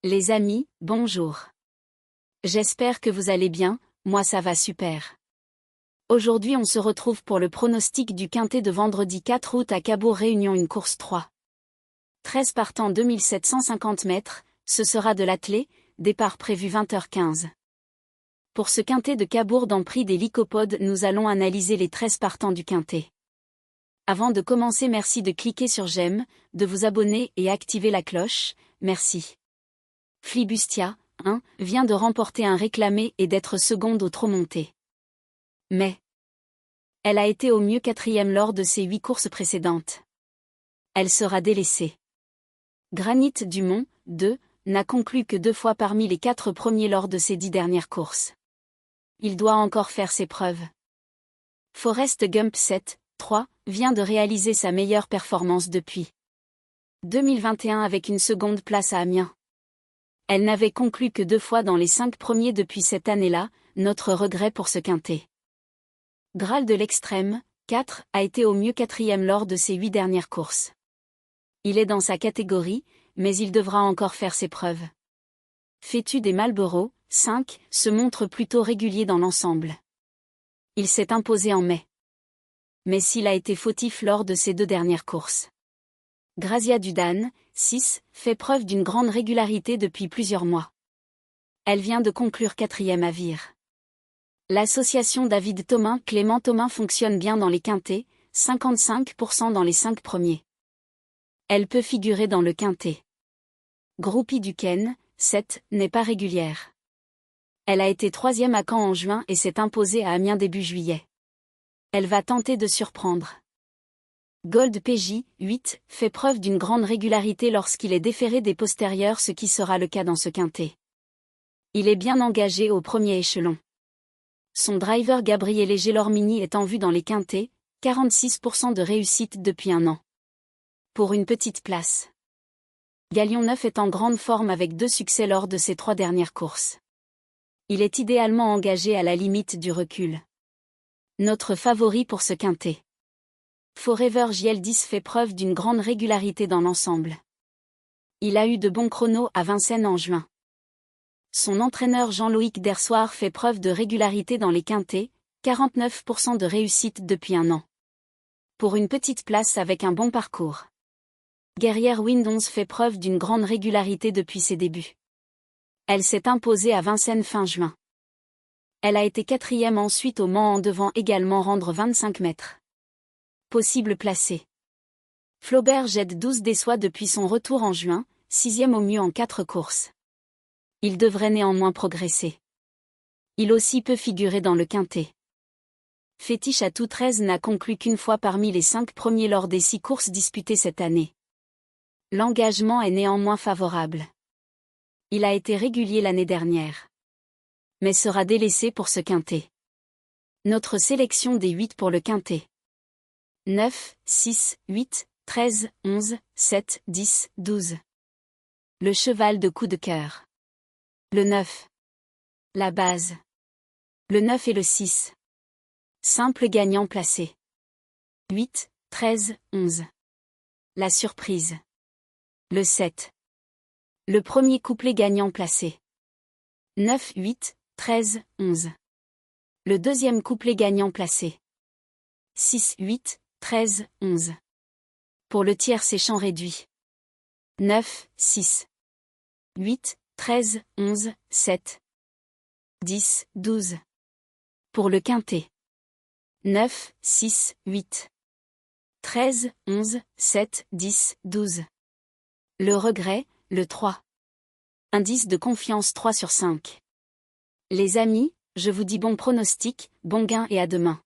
Les amis, bonjour. J'espère que vous allez bien, moi ça va super. Aujourd'hui on se retrouve pour le pronostic du quintet de vendredi 4 août à Cabourg Réunion une course 3. 13 partants 2750 mètres, ce sera de l'attelé, départ prévu 20h15. Pour ce quintet de Cabourg dans Prix des Lycopodes nous allons analyser les 13 partants du quintet. Avant de commencer merci de cliquer sur j'aime, de vous abonner et activer la cloche, merci. Flibustia, 1, vient de remporter un réclamé et d'être seconde au trot monté. Mais elle a été au mieux quatrième lors de ses 8 courses précédentes. Elle sera délaissée. Granit Dumont, 2, n'a conclu que 2 fois parmi les 4 premiers lors de ses 10 dernières courses. Il doit encore faire ses preuves. Forrest Gump 7, 3, vient de réaliser sa meilleure performance depuis 2021 avec une seconde place à Amiens. Elle n'avait conclu que 2 fois dans les 5 premiers depuis cette année-là, notre regret pour ce quintet. Graal de l'Extrême, 4, a été au mieux quatrième lors de ses 8 dernières courses. Il est dans sa catégorie, mais il devra encore faire ses preuves. Fétu des Marlborough, 5, se montre plutôt régulier dans l'ensemble. Il s'est imposé en mai. Mais s'il a été fautif lors de ses 2 dernières courses. Grazia Dudane, 6, fait preuve d'une grande régularité depuis plusieurs mois. Elle vient de conclure 4e à Vire. L'association David Thomain-Clément Thomain fonctionne bien dans les quintets, 55% dans les 5 premiers. Elle peut figurer dans le quintet. Groupie Duquesne, 7, n'est pas régulière. Elle a été 3e à Caen en juin et s'est imposée à Amiens début juillet. Elle va tenter de surprendre. Gold PJ, 8, fait preuve d'une grande régularité lorsqu'il est déféré des postérieurs, ce qui sera le cas dans ce quintet. Il est bien engagé au premier échelon. Son driver Gabriele Gelormini est en vue dans les quintets, 46% de réussite depuis un an. Pour une petite place. Galion 9 est en grande forme avec 2 succès lors de ses 3 dernières courses. Il est idéalement engagé à la limite du recul. Notre favori pour ce quintet. Forever JL10 fait preuve d'une grande régularité dans l'ensemble. Il a eu de bons chronos à Vincennes en juin. Son entraîneur Jean-Loïc Dersoir fait preuve de régularité dans les quintets, 49% de réussite depuis un an. Pour une petite place avec un bon parcours. Guerrière Wind 11 fait preuve d'une grande régularité depuis ses débuts. Elle s'est imposée à Vincennes fin juin. Elle a été 4e ensuite au Mans en devant également rendre 25 mètres. Possible placé. Flaubert Jette 12 déçoit depuis son retour en juin, 6e au mieux en 4 courses. Il devrait néanmoins progresser. Il aussi peut figurer dans le quintet. Fétiche à tout 13 n'a conclu qu'une fois parmi les 5 premiers lors des 6 courses disputées cette année. L'engagement est néanmoins favorable. Il a été régulier l'année dernière. Mais sera délaissé pour ce quintet. Notre sélection des 8 pour le quintet. 9, 6, 8, 13, 11, 7, 10, 12. Le cheval de coup de cœur. Le 9. La base. Le 9 et le 6. Simple gagnant placé. 8, 13, 11. La surprise. Le 7. Le premier couplet gagnant placé. 9, 8, 13, 11. Le deuxième couplet gagnant placé. 6, 8, 13, 11. Pour le tiercé champ réduit. 9, 6. 8, 13, 11, 7. 10, 12. Pour le quintet. 9, 6, 8. 13, 11, 7, 10, 12. Le regret, le 3. Indice de confiance 3 sur 5. Les amis, je vous dis bon pronostic, bon gain et à demain.